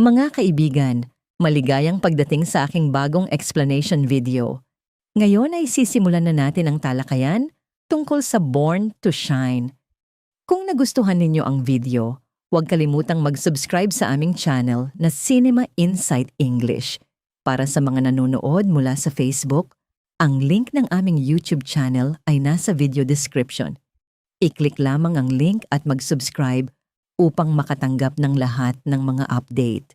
Mga kaibigan, maligayang pagdating sa aking bagong explanation video. Ngayon ay sisimulan na natin ang talakayan tungkol sa Born to Shine. Kung nagustuhan ninyo ang video, huwag kalimutang mag-subscribe sa aming channel na Cinema Insight English. Para sa mga nanonood mula sa Facebook, ang link ng aming YouTube channel ay nasa video description. I-click lamang ang link at mag-subscribe upang makatanggap ng lahat ng mga update.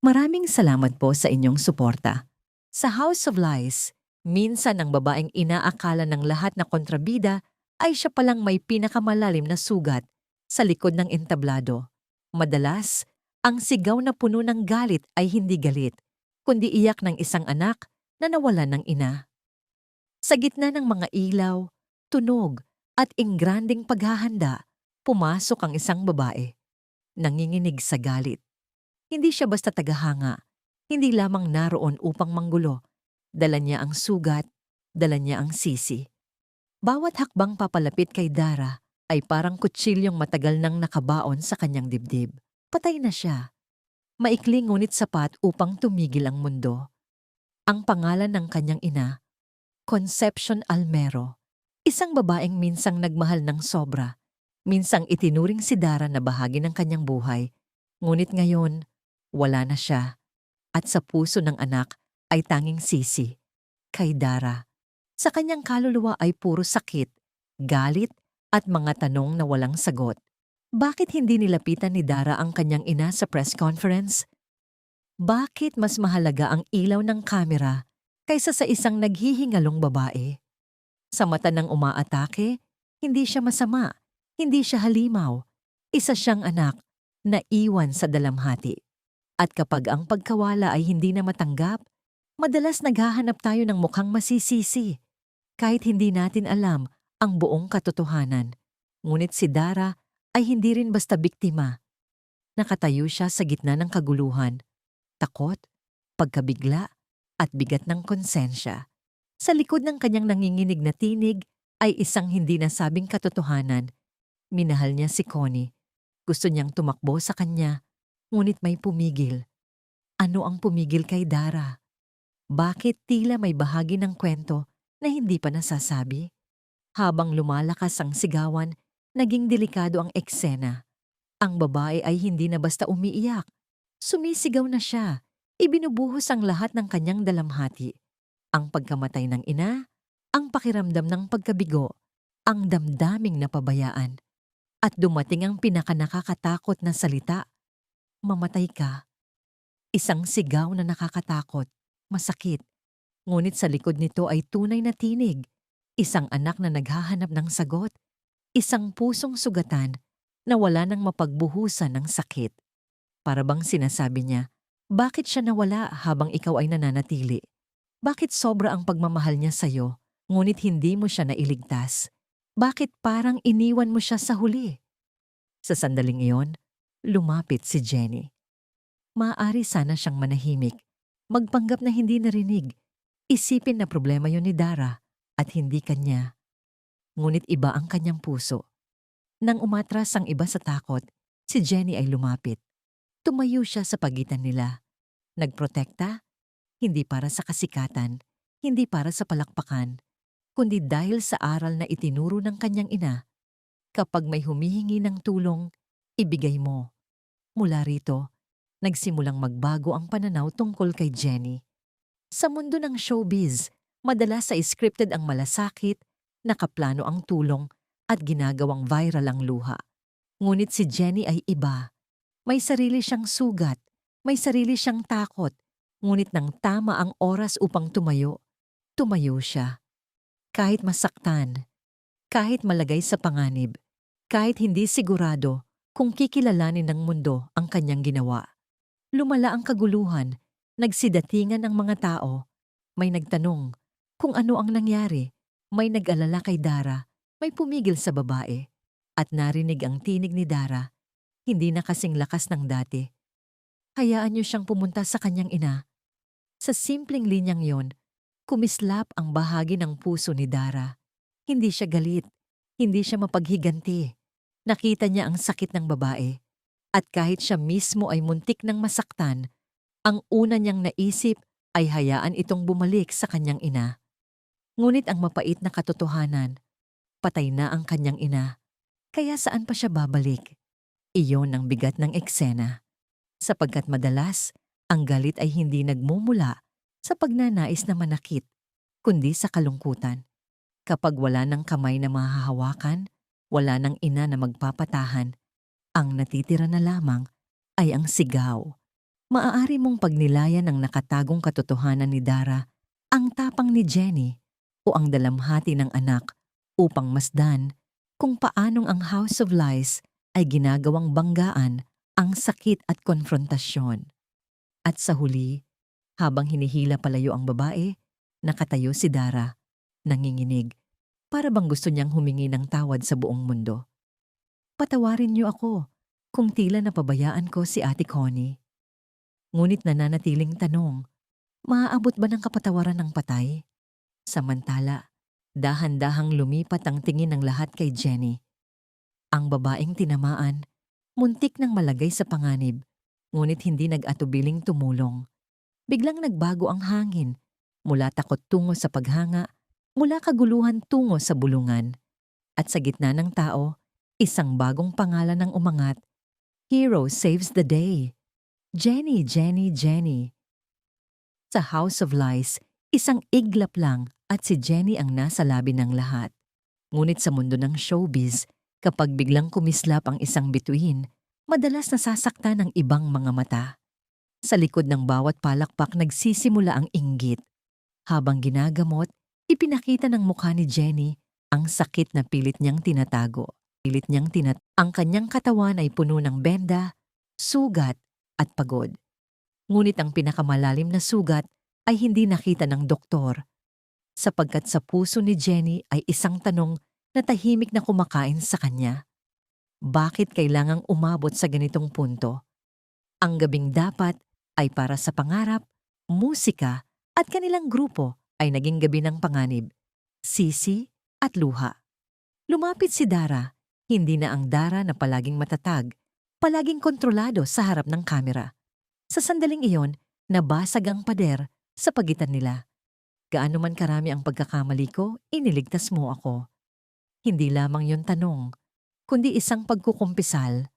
Maraming salamat po sa inyong suporta. Sa House of Lies, minsan ang babaeng inaakala ng lahat na kontrabida ay siya palang may pinakamalalim na sugat sa likod ng entablado. Madalas, ang sigaw na puno ng galit ay hindi galit, kundi iyak ng isang anak na nawalan ng ina. Sa gitna ng mga ilaw, tunog, at ingranding paghahanda, pumasok ang isang babae. Nanginginig sa galit. Hindi siya basta tagahanga, hindi lamang naroon upang manggulo. Dala niya ang sugat, dala niya ang sisi. Bawat hakbang papalapit kay Dara ay parang kutsilyong matagal nang nakabaon sa kanyang dibdib. Patay na siya. Maikli ngunit sapat upang tumigil ang mundo. Ang pangalan ng kanyang ina, Concepcion Almero. Isang babaeng minsang nagmahal ng sobra. Minsang itinuring si Dara na bahagi ng kanyang buhay. Ngunit ngayon, wala na siya. At sa puso ng anak ay tanging sisi. Kay Dara. Sa kanyang kaluluwa ay puro sakit, galit at mga tanong na walang sagot. Bakit hindi nilapitan ni Dara ang kanyang ina sa press conference? Bakit mas mahalaga ang ilaw ng kamera kaysa sa isang naghihingalong babae? Sa mata ng umaatake, hindi siya masama, hindi siya halimaw. Isa siyang anak na iwan sa dalamhati. At kapag ang pagkawala ay hindi na matanggap, madalas naghahanap tayo ng mukhang masisisi. Kahit hindi natin alam ang buong katotohanan. Ngunit si Dara ay hindi rin basta biktima. Nakatayo siya sa gitna ng kaguluhan, takot, pagkabigla, at bigat ng konsensya. Sa likod ng kanyang nanginginig na tinig ay isang hindi nasabing katotohanan. Minahal niya si Connie. Gusto niyang tumakbo sa kanya, ngunit may pumigil. Ano ang pumigil kay Dara? Bakit tila may bahagi ng kwento na hindi pa nasasabi? Habang lumalakas ang sigawan, naging delikado ang eksena. Ang babae ay hindi na basta umiiyak. Sumisigaw na siya. Ibinubuhos ang lahat ng kanyang dalamhati. Ang pagkamatay ng ina, ang pakiramdam ng pagkabigo, ang damdaming napabayaan. At dumating ang pinakanakakatakot na salita, mamatay ka. Isang sigaw na nakakatakot, masakit. Ngunit sa likod nito ay tunay na tinig. Isang anak na naghahanap ng sagot. Isang pusong sugatan na wala nang mapagbuhusan ng sakit. Para bang sinasabi niya, bakit siya nawala habang ikaw ay nananatili? Bakit sobra ang pagmamahal niya sa'yo, ngunit hindi mo siya nailigtas? Bakit parang iniwan mo siya sa huli? Sa sandaling iyon, lumapit si Jenny. Maaari sana siyang manahimik, magpanggap na hindi narinig, isipin na problema yon ni Dara at hindi kanya. Ngunit iba ang kanyang puso. Nang umatras ang iba sa takot, si Jenny ay lumapit. Tumayo siya sa pagitan nila. Nagprotekta, hindi para sa kasikatan, hindi para sa palakpakan, kundi dahil sa aral na itinuro ng kanyang ina. Kapag may humihingi ng tulong, ibigay mo. Mula rito, nagsimulang magbago ang pananaw tungkol kay Jenny. Sa mundo ng showbiz, madalas sa scripted ang malasakit, nakaplano ang tulong, at ginagawang viral ang luha. Ngunit si Jenny ay iba. May sarili siyang sugat, may sarili siyang takot, ngunit nang tama ang oras upang tumayo, tumayo siya. Kahit masaktan, kahit malagay sa panganib, kahit hindi sigurado kung kikilalanin ng mundo ang kanyang ginawa. Lumala ang kaguluhan, nagsidatingan ang mga tao. May nagtanong kung ano ang nangyari, may nag-alala kay Dara, may pumigil sa babae. At narinig ang tinig ni Dara, hindi na kasing lakas ng dati. Hayaan niyo siyang pumunta sa kanyang ina. Sa simpleng linyang yon, kumislap ang bahagi ng puso ni Dara. Hindi siya galit, hindi siya mapaghiganti. Nakita niya ang sakit ng babae. At kahit siya mismo ay muntik ng masaktan, ang una niyang naisip ay hayaan itong bumalik sa kanyang ina. Ngunit ang mapait na katotohanan, patay na ang kanyang ina. Kaya saan pa siya babalik? Iyon ang bigat ng eksena. Sapagkat madalas, ang galit ay hindi nagmumula sa pagnanais na manakit, kundi sa kalungkutan. Kapag wala ng kamay na mahahawakan, wala ng ina na magpapatahan, ang natitira na lamang ay ang sigaw. Maaari mong pagnilayan ng nakatagong katotohanan ni Dara, ang tapang ni Jenny, o ang dalamhati ng anak upang masdan kung paanong ang House of Lies ay ginagawang banggaan ang sakit at konfrontasyon. At sa huli, habang hinihila palayo ang babae, nakatayo si Dara, nanginginig, para bang gusto niyang humingi ng tawad sa buong mundo. Patawarin niyo ako kung tila napabayaan ko si Ate Connie. Ngunit nananatiling tanong, maaabot ba ng kapatawaran ng patay? Samantala, dahan-dahang lumipat ang tingin ng lahat kay Jenny. Ang babaeng tinamaan, muntik nang malagay sa panganib, ngunit hindi nag-atubiling tumulong. Biglang nagbago ang hangin, mula takot tungo sa paghanga, mula kaguluhan tungo sa bulungan. At sa gitna ng tao, isang bagong pangalan ang umangat, Hero Saves the Day. Jenny, Jenny, Jenny. Sa House of Lies, isang iglap lang at si Jenny ang nasa labi ng lahat. Ngunit sa mundo ng showbiz, kapag biglang kumislap ang isang bituin, madalas nasasaktan ng ibang mga mata. Sa likod ng bawat palakpak nagsisimula ang inggit. Habang ginagamot, ipinakita ng mukha ni Jenny ang sakit na pilit niyang tinatago. Ang kanyang katawan ay puno ng benda, sugat, at pagod. Ngunit ang pinakamalalim na sugat ay hindi nakita ng doktor, sapagkat sa puso ni Jenny ay isang tanong na tahimik na kumakain sa kanya. Bakit kailangang umabot sa ganitong punto? Ang gabing dapat ay para sa pangarap, musika, at kanilang grupo ay naging gabi ng panganib, sisi at luha. Lumapit si Dara, hindi na ang Dara na palaging matatag, palaging kontrolado sa harap ng kamera. Sa sandaling iyon, nabasag ang pader sa pagitan nila. Gaano man karami ang pagkakamali ko, iniligtas mo ako. Hindi lamang yon tanong, kundi isang pagkukumpisal.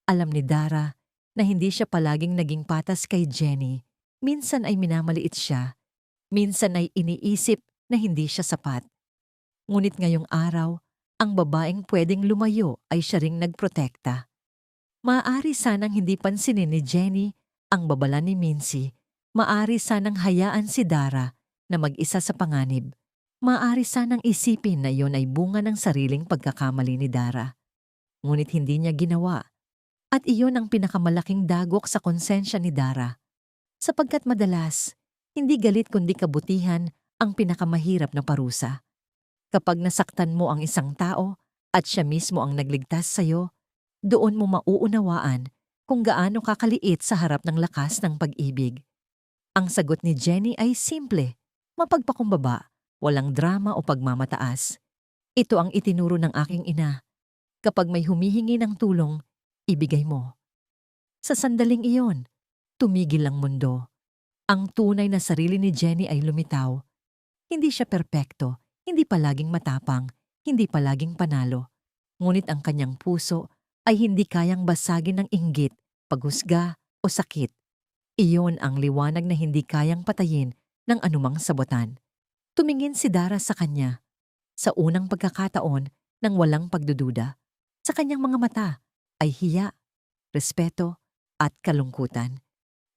Alam ni Dara na hindi siya palaging naging patas kay Jenny. Minsan ay minamaliit siya, minsan ay iniisip na hindi siya sapat. Ngunit ngayong araw, ang babaeng pwedeng lumayo ay siya ring nagprotekta. Maaari sanang hindi pansinin ni Jenny ang babala ni Mincy. Maaari sanang hayaan si Dara na mag-isa sa panganib. Maaari sanang isipin na iyon ay bunga ng sariling pagkakamali ni Dara. Ngunit hindi niya ginawa. At iyon ang pinakamalaking dagok sa konsensya ni Dara. Sapagkat madalas, hindi galit kundi kabutihan ang pinakamahirap na parusa. Kapag nasaktan mo ang isang tao at siya mismo ang nagligtas sa'yo, doon mo mauunawaan kung gaano kakaliit sa harap ng lakas ng pag-ibig. Ang sagot ni Jenny ay simple, mapagpakumbaba, walang drama o pagmamataas. Ito ang itinuro ng aking ina. Kapag may humihingi ng tulong, ibigay mo. Sa sandaling iyon, tumigil ang mundo. Ang tunay na sarili ni Jenny ay lumitaw. Hindi siya perpekto, hindi palaging matapang, hindi palaging panalo. Ngunit ang kanyang puso ay hindi kayang basagin ng inggit, paghusga o sakit. Iyon ang liwanag na hindi kayang patayin ng anumang sabutan. Tumingin si Dara sa kanya, sa unang pagkakataon ng walang pagdududa. Sa kanyang mga mata ay hiya, respeto at kalungkutan.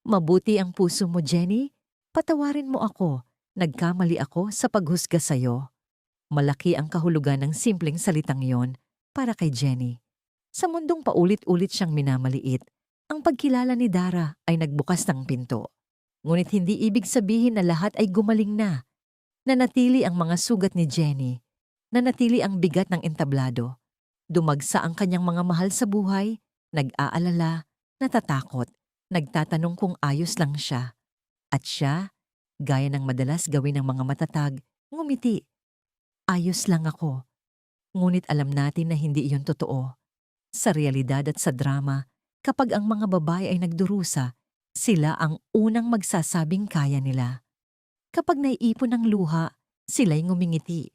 Mabuti ang puso mo, Jenny. Patawarin mo ako. Nagkamali ako sa paghusga sa'yo. Malaki ang kahulugan ng simpleng salitang yon para kay Jenny. Sa mundong paulit-ulit siyang minamaliit, ang pagkilala ni Dara ay nagbukas ng pinto. Ngunit hindi ibig sabihin na lahat ay gumaling na. Nanatili ang mga sugat ni Jenny. Nanatili ang bigat ng entablado. Dumagsa ang kanyang mga mahal sa buhay, nag-aalala, natatakot, nagtatanong kung ayos lang siya. At siya, gaya ng madalas gawin ng mga matatag, ngumiti. Ayos lang ako. Ngunit alam natin na hindi iyon totoo. Sa realidad at sa drama, Kapag ang mga babae ay nagdurusa, sila ang unang magsasabing kaya nila. Kapag naiipon ng luha, sila'y ngumingiti.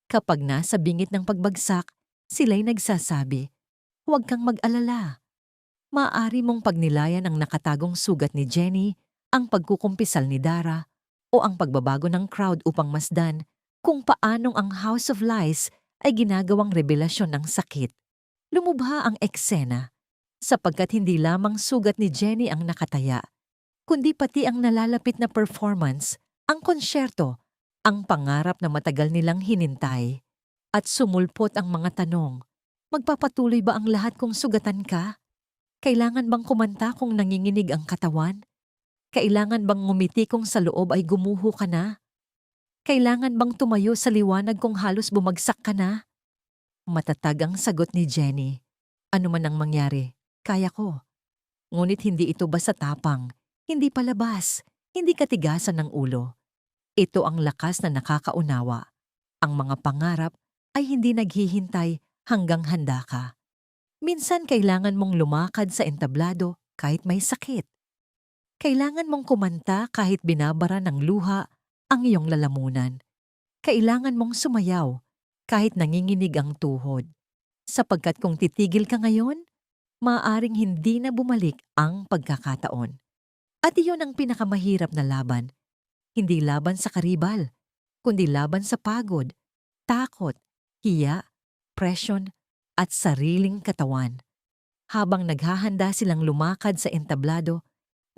Kapag nasa bingit ng pagbagsak, sila'y nagsasabi, "Huwag kang mag-alala." Maaari mong pagnilayan ang nakatagong sugat ni Jenny, ang pagkukumpisal ni Dara, o ang pagbabago ng crowd upang masdan kung paanong ang House of Lies ay ginagawang revelasyon ng sakit. Lumubha ang eksena, sapagkat hindi lamang sugat ni Jenny ang nakataya, kundi pati ang nalalapit na performance, ang konsyerto, ang pangarap na matagal nilang hinintay. At sumulpot ang mga tanong, magpapatuloy ba ang lahat kung sugatan ka? Kailangan bang kumanta kung nanginginig ang katawan? Kailangan bang ngumiti kung sa loob ay gumuho ka na? Kailangan bang tumayo sa liwanag kung halos bumagsak ka na? Matatag ang sagot ni Jenny. Ano man ang mangyari, kaya ko. Ngunit hindi ito basta tapang, hindi palabas, hindi katigasan ng ulo. Ito ang lakas na nakakaunawa. Ang mga pangarap ay hindi naghihintay hanggang handa ka. Minsan kailangan mong lumakad sa entablado kahit may sakit. Kailangan mong kumanta kahit binabara ng luha ang iyong lalamunan. Kailangan mong sumayaw kahit nanginginig ang tuhod. Sapagkat kung titigil ka ngayon, maaaring hindi na bumalik ang pagkakataon. At iyon ang pinakamahirap na laban. Hindi laban sa karibal, kundi laban sa pagod, takot, hiya, presyon, at sariling katawan. Habang naghahanda silang lumakad sa entablado,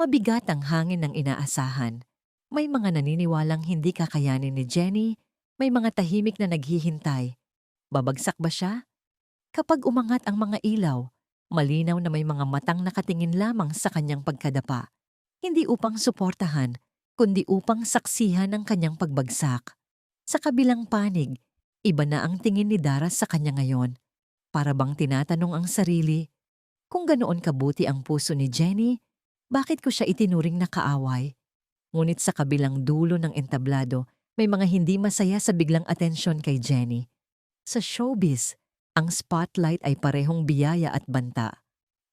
mabigat ang hangin ng inaasahan. May mga naniniwalang hindi kakayanin ni Jenny, may mga tahimik na naghihintay. Babagsak ba siya? Kapag umangat ang mga ilaw, malinaw na may mga matang nakatingin lamang sa kanyang pagkadapa. Hindi upang suportahan, kundi upang saksihan ang kanyang pagbagsak. Sa kabilang panig, iba na ang tingin ni Dara sa kanya ngayon. Para bang tinatanong ang sarili, kung ganoon kabuti ang puso ni Jenny, bakit ko siya itinuring na kaaway? Ngunit sa kabilang dulo ng entablado, may mga hindi masaya sa biglang atensyon kay Jenny. Sa showbiz, ang spotlight ay parehong biyaya at banta.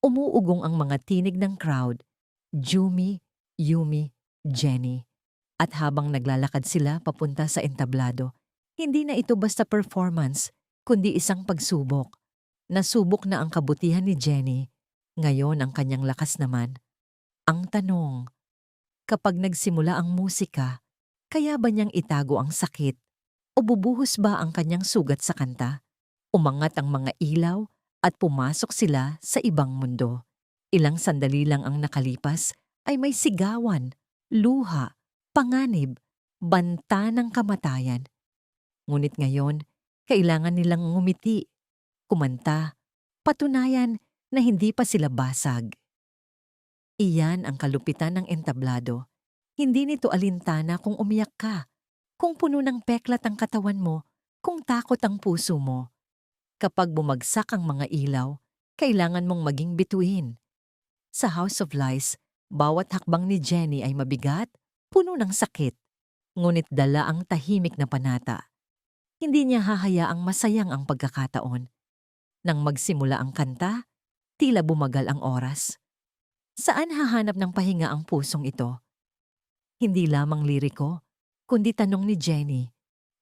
Umuugong ang mga tinig ng crowd, Jumi, Yumi, Jenny. At habang naglalakad sila papunta sa entablado, hindi na ito basta performance, kundi isang pagsubok. Nasubok na ang kabutihan ni Jenny, ngayon ang kanyang lakas naman. Ang tanong, kapag nagsimula ang musika, kaya ba niyang itago ang sakit? O bubuhos ba ang kanyang sugat sa kanta? Umangat ang mga ilaw at pumasok sila sa ibang mundo. Ilang sandali lang ang nakalipas ay may sigawan, luha, panganib, banta ng kamatayan. Ngunit ngayon, kailangan nilang ngumiti, kumanta, patunayan na hindi pa sila basag. Iyan ang kalupitan ng entablado. Hindi nito alintana kung umiyak ka, kung puno ng peklat ang katawan mo, kung takot ang puso mo. Kapag bumagsak ang mga ilaw, kailangan mong maging bituin. Sa House of Lies, bawat hakbang ni Jenny ay mabigat, puno ng sakit, ngunit dala ang tahimik na panata. Hindi niya hahayaang masayang ang pagkakataon. Nang magsimula ang kanta, tila bumagal ang oras. Saan hahanap ng pahinga ang pusong ito? Hindi lamang liriko, kundi tanong ni Jenny.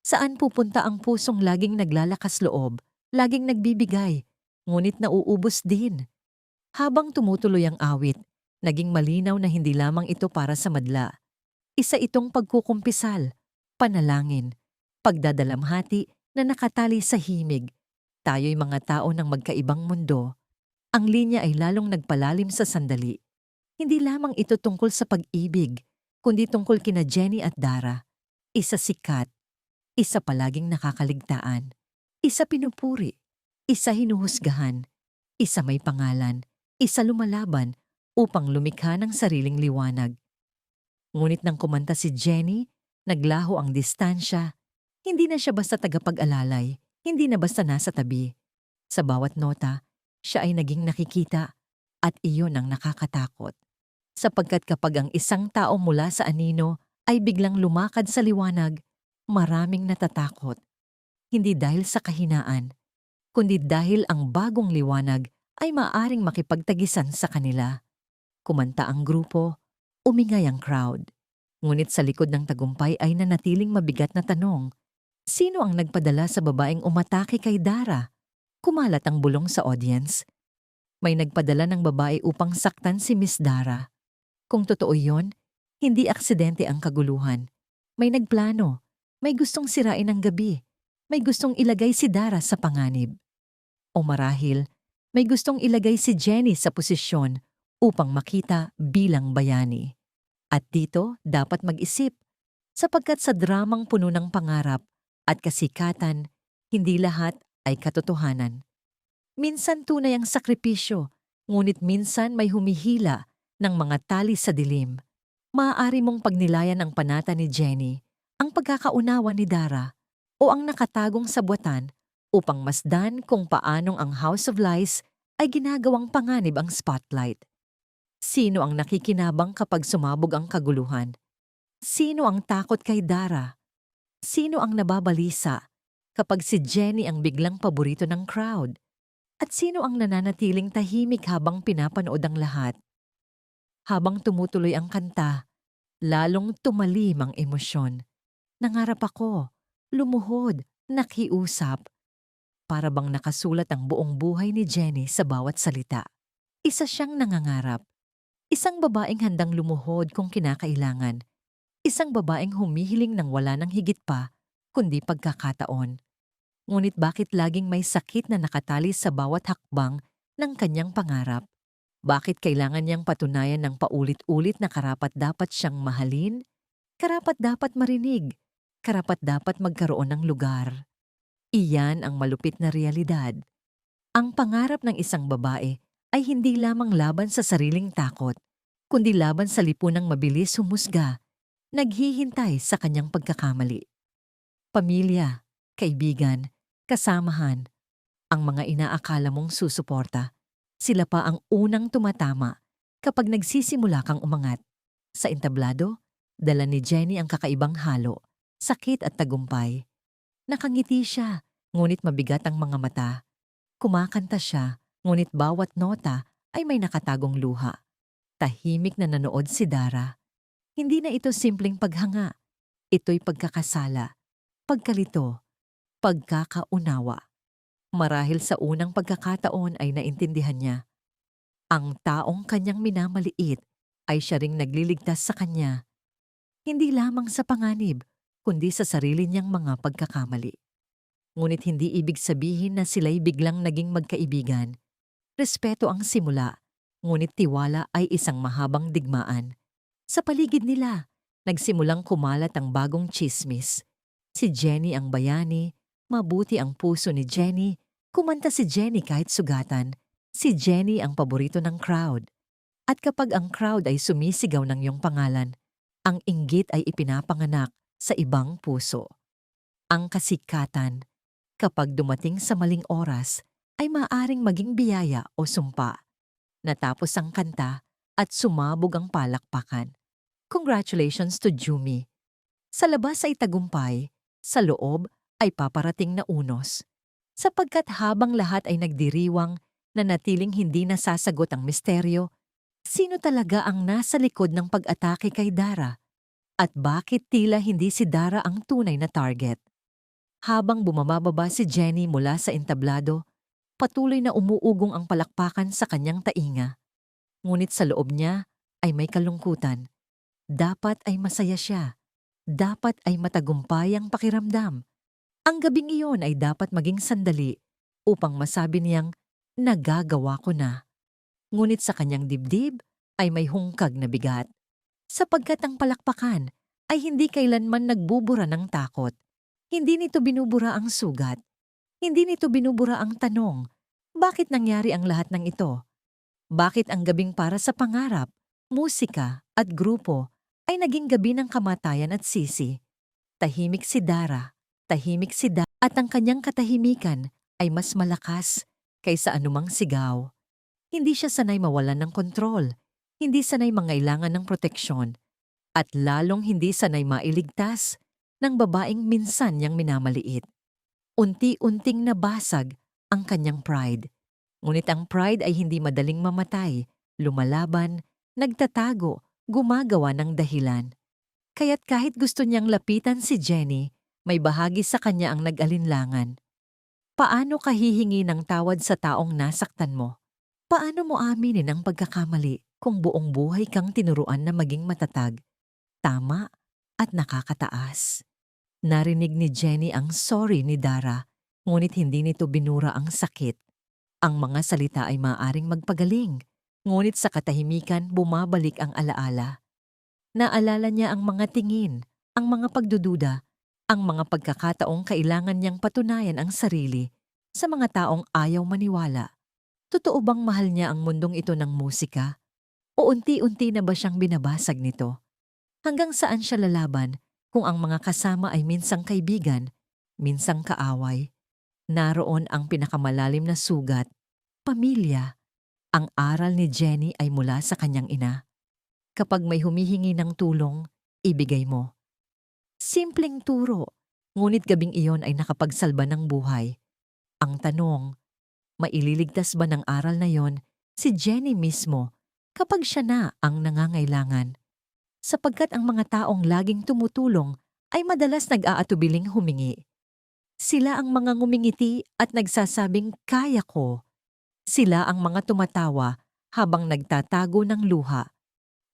Saan pupunta ang pusong laging naglalakas loob, laging nagbibigay, ngunit nauubos din? Habang tumutuloy ang awit, naging malinaw na hindi lamang ito para sa madla. Isa itong pagkukumpisal, panalangin, pagdadalamhati na nakatali sa himig. Tayo'y mga tao ng magkaibang mundo. Ang linya ay lalong nagpalalim sa sandali. Hindi lamang ito tungkol sa pag-ibig, kundi tungkol kina Jenny at Dara. Isa sikat, isa palaging nakakaligtaan, isa pinupuri, isa hinuhusgahan, isa may pangalan, isa lumalaban upang lumikha ng sariling liwanag. Ngunit nang kumanta si Jenny, naglaho ang distansya. Hindi na siya basta tagapag-alalay, hindi na basta nasa tabi. Sa bawat nota, siya ay naging nakikita at iyon ang nakakatakot. Sapagkat kapag ang isang tao mula sa anino ay biglang lumakad sa liwanag, maraming natatakot. Hindi dahil sa kahinaan, kundi dahil ang bagong liwanag ay maaaring makipagtagisan sa kanila. Kumanta ang grupo, umingay ang crowd. Ngunit sa likod ng tagumpay ay nanatiling mabigat na tanong. Sino ang nagpadala sa babaeng umatake kay Dara? Kumalat ang bulong sa audience. May nagpadala ng babae upang saktan si Miss Dara. Kung totoo yon, hindi aksidente ang kaguluhan. May nagplano, may gustong sirain ang gabi, may gustong ilagay si Dara sa panganib. O marahil, may gustong ilagay si Jenny sa posisyon upang makita bilang bayani. At dito dapat mag-isip, sapagkat sa dramang puno ng pangarap at kasikatan, hindi lahat ay katotohanan. Minsan tunay ang sakripisyo, ngunit minsan may humihila ng mga tali sa dilim. Maaari mong pagnilayan ang panata ni Jenny, ang pagkakaunawa ni Dara, o ang nakatagong sabwatan upang masdan kung paanong ang House of Lies ay ginagawang panganib ang spotlight. Sino ang nakikinabang kapag sumabog ang kaguluhan? Sino ang takot kay Dara? Sino ang nababalisa kapag si Jenny ang biglang paborito ng crowd? At sino ang nananatiling tahimik habang pinapanood ang lahat? Habang tumutuloy ang kanta, lalong tumalim ang emosyon. Nangarap ako, lumuhod, nakiusap. Para bang nakasulat ang buong buhay ni Jenny sa bawat salita. Isa siyang nangangarap. Isang babaeng handang lumuhod kung kinakailangan. Isang babaeng humihiling ng wala ng higit pa, kundi pagkakataon. Ngunit bakit laging may sakit na nakatali sa bawat hakbang ng kanyang pangarap? Bakit kailangan niyang patunayan ng paulit-ulit na karapat-dapat siyang mahalin? Karapat-dapat marinig? Karapat-dapat magkaroon ng lugar? Iyan ang malupit na realidad. Ang pangarap ng isang babae ay hindi lamang laban sa sariling takot, kundi laban sa lipunang mabilis humusga, naghihintay sa kanyang pagkakamali. Pamilya, kaibigan, kasamahan, ang mga inaakala mong susuporta, sila pa ang unang tumatama kapag nagsisimula kang umangat. Sa entablado, dala ni Jenny ang kakaibang halo, sakit at tagumpay. Nakangiti siya, ngunit mabigat ang mga mata. Kumakanta siya, ngunit bawat nota ay may nakatagong luha. Tahimik na nanood si Dara. Hindi na ito simpleng paghanga. Ito'y pagkakasala, pagkalito, pagkakaunawa. Marahil sa unang pagkakataon ay naintindihan niya. Ang taong kanyang minamaliit ay siya ring nagliligtas sa kanya. Hindi lamang sa panganib, kundi sa sarili niyang mga pagkakamali. Ngunit hindi ibig sabihin na sila'y biglang naging magkaibigan. Respeto ang simula, ngunit tiwala ay isang mahabang digmaan. Sa paligid nila, nagsimulang kumalat ang bagong tsismis. Si Jenny ang bayani, mabuti ang puso ni Jenny, kumanta si Jenny kahit sugatan. Si Jenny ang paborito ng crowd. At kapag ang crowd ay sumisigaw ng iyong pangalan, ang inggit ay ipinapanganak sa ibang puso. Ang kasikatan, kapag dumating sa maling oras, ay maaaring maging biyaya o sumpa. Natapos ang kanta at sumabog ang palakpakan. Congratulations to Jumi. Sa labas ay tagumpay, sa loob ay paparating na unos. Sapagkat habang lahat ay nagdiriwang na natiling hindi nasasagot ang misteryo, sino talaga ang nasa likod ng pag-atake kay Dara? At bakit tila hindi si Dara ang tunay na target? Habang bumababa si Jenny mula sa entablado, patuloy na umuugong ang palakpakan sa kanyang tainga. Ngunit sa loob niya ay may kalungkutan. Dapat ay masaya siya. Dapat ay matagumpay ang pakiramdam. Ang gabing iyon ay dapat maging sandali upang masabi niyang, nagagawa ko na. Ngunit sa kanyang dibdib ay may hungkag na bigat. Sapagkat ang palakpakan ay hindi kailanman nagbubura ng takot. Hindi nito binubura ang sugat. Hindi nito binubura ang tanong, bakit nangyari ang lahat ng ito? Bakit ang gabing para sa pangarap, musika at grupo ay naging gabi ng kamatayan at sisi? Tahimik si Dara, at ang kanyang katahimikan ay mas malakas kaysa anumang sigaw. Hindi siya sanay mawalan ng kontrol, hindi sanay mangailangan ng proteksyon, at lalong hindi sanay mailigtas ng babaeng minsan niyang minamaliit. Unti-unting nabasag ang kanyang pride. Ngunit ang pride ay hindi madaling mamatay, lumalaban, nagtatago, gumagawa ng dahilan. Kaya't kahit gusto niyang lapitan si Jenny, may bahagi sa kanya ang nag-alinlangan. Paano ka hihingi ng tawad sa taong nasaktan mo? Paano mo aminin ang pagkakamali kung buong buhay kang tinuruan na maging matatag, tama, at nakakataas? Narinig ni Jenny ang sorry ni Dara, ngunit hindi nito binura ang sakit. Ang mga salita ay maaaring magpagaling, ngunit sa katahimikan bumabalik ang alaala. Naalala niya ang mga tingin, ang mga pagdududa, ang mga pagkakataong kailangan niyang patunayan ang sarili sa mga taong ayaw maniwala. Totoo bang mahal niya ang mundong ito ng musika? O unti-unti na ba siyang binabasag nito? Hanggang saan siya lalaban kung ang mga kasama ay minsang kaibigan, minsang kaaway? Naroon ang pinakamalalim na sugat, pamilya. Ang aral ni Jenny ay mula sa kanyang ina. Kapag may humihingi ng tulong, ibigay mo. Simpleng turo, ngunit gabing iyon ay nakapagsalba ng buhay. Ang tanong, maililigtas ba ng aral na yon si Jenny mismo kapag siya na ang nangangailangan? Sapagkat ang mga taong laging tumutulong ay madalas nag-aatubiling humingi. Sila ang mga ngumingiti at nagsasabing kaya ko. Sila ang mga tumatawa habang nagtatago ng luha.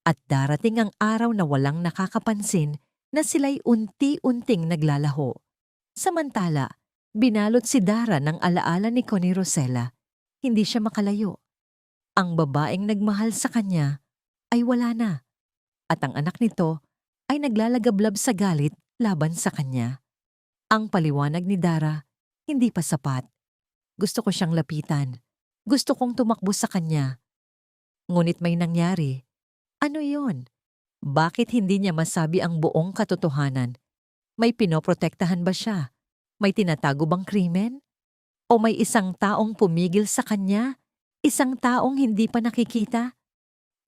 At darating ang araw na walang nakakapansin na sila'y unti-unting naglalaho. Samantala, binalot si Dara ng alaala ni Connie Rosella. Hindi siya makalayo. Ang babaeng nagmahal sa kanya ay wala na. At ang anak nito ay naglalagablab sa galit laban sa kanya. Ang paliwanag ni Dara, hindi pa sapat. Gusto ko siyang lapitan. Gusto kong tumakbo sa kanya. Ngunit may nangyari. Ano yon? Bakit hindi niya masabi ang buong katotohanan? May pinoprotektahan ba siya? May tinatago bang krimen? O may isang taong pumigil sa kanya? Isang taong hindi pa nakikita?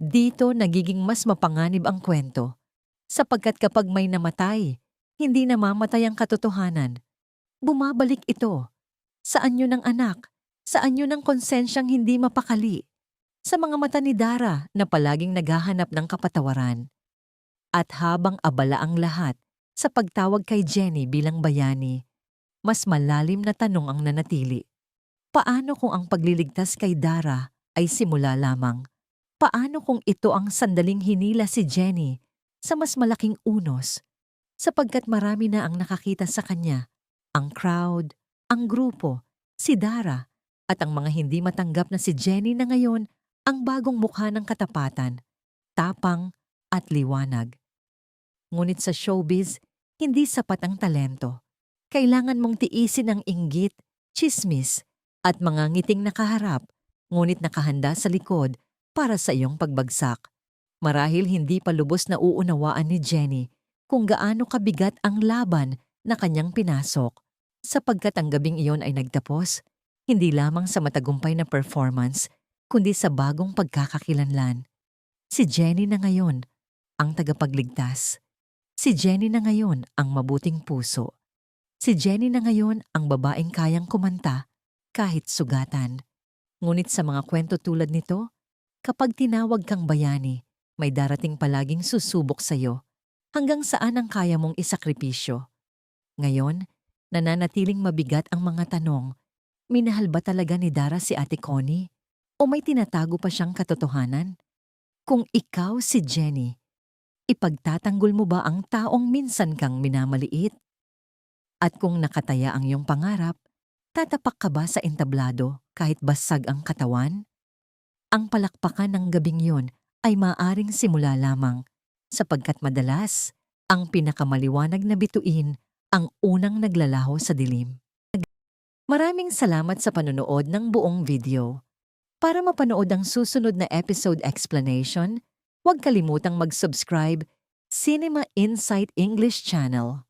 Dito nagiging mas mapanganib ang kwento. Sapagkat kapag may namatay, hindi namamatay ang katotohanan. Bumabalik ito. Saan yun ang anak? Saan yun ang konsensyang hindi mapakali? Sa mga mata ni Dara na palaging naghahanap ng kapatawaran. At habang abala ang lahat sa pagtawag kay Jenny bilang bayani, mas malalim na tanong ang nanatili. Paano kung ang pagliligtas kay Dara ay simula lamang? Paano kung ito ang sandaling hinila si Jenny sa mas malaking unos? Sapagkat marami na ang nakakita sa kanya, ang crowd, ang grupo, si Dara, at ang mga hindi matanggap na si Jenny na ngayon ang bagong mukha ng katapatan, tapang at liwanag. Ngunit sa showbiz, hindi sapat ang talento. Kailangan mong tiisin ang inggit, tsismis, at mga ngiting nakaharap, ngunit nakahanda sa likod para sa iyong pagbagsak. Marahil hindi pa lubos na uunawaan ni Jenny kung gaano kabigat ang laban na kanyang pinasok, sapagkat ang gabing iyon ay nagtapos, hindi lamang sa matagumpay na performance, kundi sa bagong pagkakakilanlan. Si Jenny na ngayon ang tagapagligtas. Si Jenny na ngayon ang mabuting puso. Si Jenny na ngayon ang babaeng kayang kumanta kahit sugatan. Ngunit sa mga kwento tulad nito, kapag tinawag kang bayani, may darating palaging susubok sa'yo. Hanggang saan ang kaya mong isakripisyo? Ngayon, nananatiling mabigat ang mga tanong. Minahal ba talaga ni Dara si Ate Connie? O may tinatago pa siyang katotohanan? Kung ikaw si Jenny, ipagtatanggol mo ba ang taong minsan kang minamaliit? At kung nakataya ang iyong pangarap, tatapak ka ba sa entablado kahit basag ang katawan? Ang palakpakan ng gabing yon ay maaring simula lamang, sapagkat madalas, ang pinakamaliwanag na bituin ang unang naglalaho sa dilim. Maraming salamat sa panonood ng buong video. Para mapanood ang susunod na episode explanation, huwag kalimutang mag-subscribe Cinema Insight English Channel.